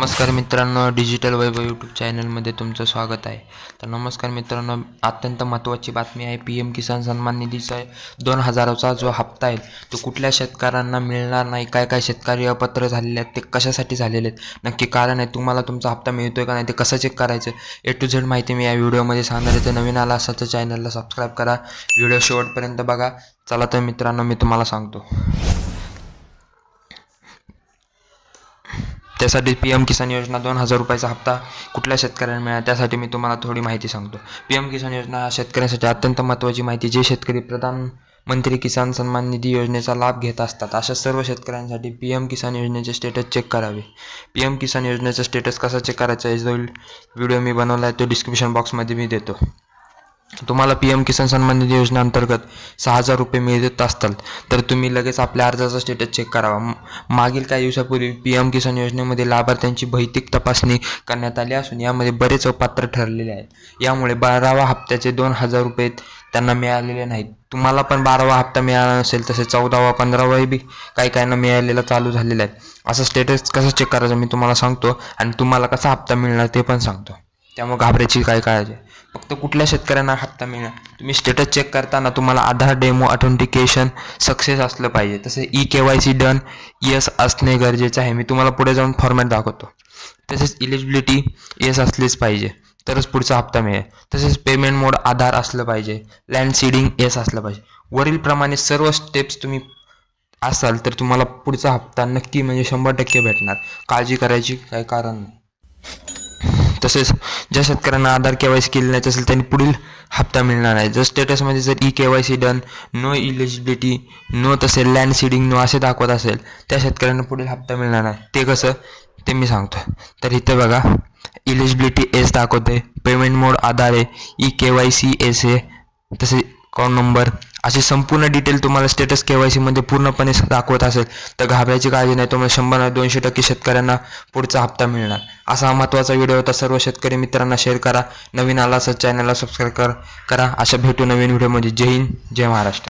नमस्कार मित्रांनो, डिजिटल वैभव यूट्यूब चॅनलमध्ये तुमचं स्वागत आहे. तर नमस्कार मित्रांनो, अत्यंत महत्त्वाची बातमी आहे. PM किसान सन्मान निधीचा 2000चा जो हप्ता आहे तो कुठल्या शेतकऱ्यांना मिळणार नाही. काय काय शेतकरी अपात्र झालेले आहेत, ते कशासाठी झालेले आहेत, नक्की कारण आहे. तुम्हाला तुमचा हप्ता मिळतोय का नाही ते कसं चेक करायचं, A to Z माहिती मी या व्हिडिओमध्ये सांगणार आहे. तर नवीन आला असाल तर चॅनलला सबस्क्राईब करा, व्हिडिओ शेवटपर्यंत बघा. चला तर मित्रांनो, मी तुम्हाला सांगतो. त्यासाठी PM किसान योजना 2000 रुपयाचा हप्ता कुठल्या शेतकऱ्यांना मिळाला त्यासाठी मी तुम्हाला थोडी माहिती सांगतो. PM किसान योजना हा शेतकऱ्यांसाठी अत्यंत महत्त्वाची माहिती. जे शेतकरी प्रधानमंत्री किसान सन्मान निधी योजनेचा लाभ घेत असतात अशा सर्व शेतकऱ्यांसाठी PM किसान योजनेचे स्टेटस चेक करावे. PM किसान योजनेचा स्टेटस कसा चेक करायचा आहे जो व्हिडिओ मी बनवला आहे तो डिस्क्रिप्शन बॉक्समध्ये मी देतो. तुम्हाला PM किसान सन्मान निधी योजनेअंतर्गत 6000 रुपये मिळत असतील तर तुम्ही लगेच आपल्या अर्जाचा स्टेटस चेक करावा. मागील काही दिवसापूर्वी PM किसान योजनेमध्ये लाभार्थ्यांची भौतिक तपासणी करण्यात आली असून यामध्ये बरेच अपात्र ठरलेले आहेत. यामुळे 12व्या हप्त्याचे 2000 रुपये त्यांना मिळालेले नाहीत. तुम्हाला पण 12वा हप्ता मिळाला नसेल तसेच 14वा 15वा बी काहींना मिळालेला चालू झालेला आहे. असं स्टेटस कसं चेक करायचं मी तुम्हाला सांगतो आणि तुम्हाला कसा हप्ता मिळणार ते पण सांगतो. त्यामुळे घाबरायची काय काळजी. फक्त कुठल्या शेतकऱ्यांना हप्ता मिळणार, तुम्ही स्टेटस चेक करताना तुम्हाला आधार डेमो ऑथेंटिकेशन सक्सेस असलं पाहिजे. तसे KYC डन येस असणे गरजेचं आहे. मी तुम्हाला पुढे जाऊन फॉर्मॅट दाखवतो. तसेच इलिजिबिलिटी येस असलीच पाहिजे तरच पुढचा हप्ता मिळेल. तसेच पेमेंट मोड आधार असलं पाहिजे. लँड सीडिंग येस असलं पाहिजे. वरील प्रमाणे सर्व स्टेप्स तुम्ही असाल तर तुम्हाला पुढचा हप्ता नक्की म्हणजे 100% भेटणार. काळजी करायची काही कारण नाही. तसेच ज्या शेतकऱ्यांना आधार KYC केले नाही असेल त्यांनी पुढील हप्ता मिळणार आहे. जर स्टेटसमध्ये जर KYC done, no eligibility, no तसे लँड सीडिंग नो असे दाखवत असेल त्या शेतकऱ्यांना पुढील हप्ता मिळणार आहे. ते कसं ते मी सांगतो. तर इथे बघा, इलिजिबिलिटी एस दाखवते, पेमेंट मोड आधार आहे, KYC एस आहे, तसे अकाउंट नंबर अशी संपूर्ण डिटेल तुम्हाला स्टेटस KYC मध्ये पूर्णपणे दाखवत असेल तर घाबरायची काळजी नाही. तुम्हाला 100-200% शेतकऱ्यांना पुढचा हप्ता मिळणार. असा हा महत्त्वाचा व्हिडिओ होता. सर्व शेतकरी मित्रांना शेअर करा. नवीन आला असेल चॅनलला सबस्क्राईब करा. अशा भेटू नवीन व्हिडिओमध्ये. जय हिंद, जय महाराष्ट्र.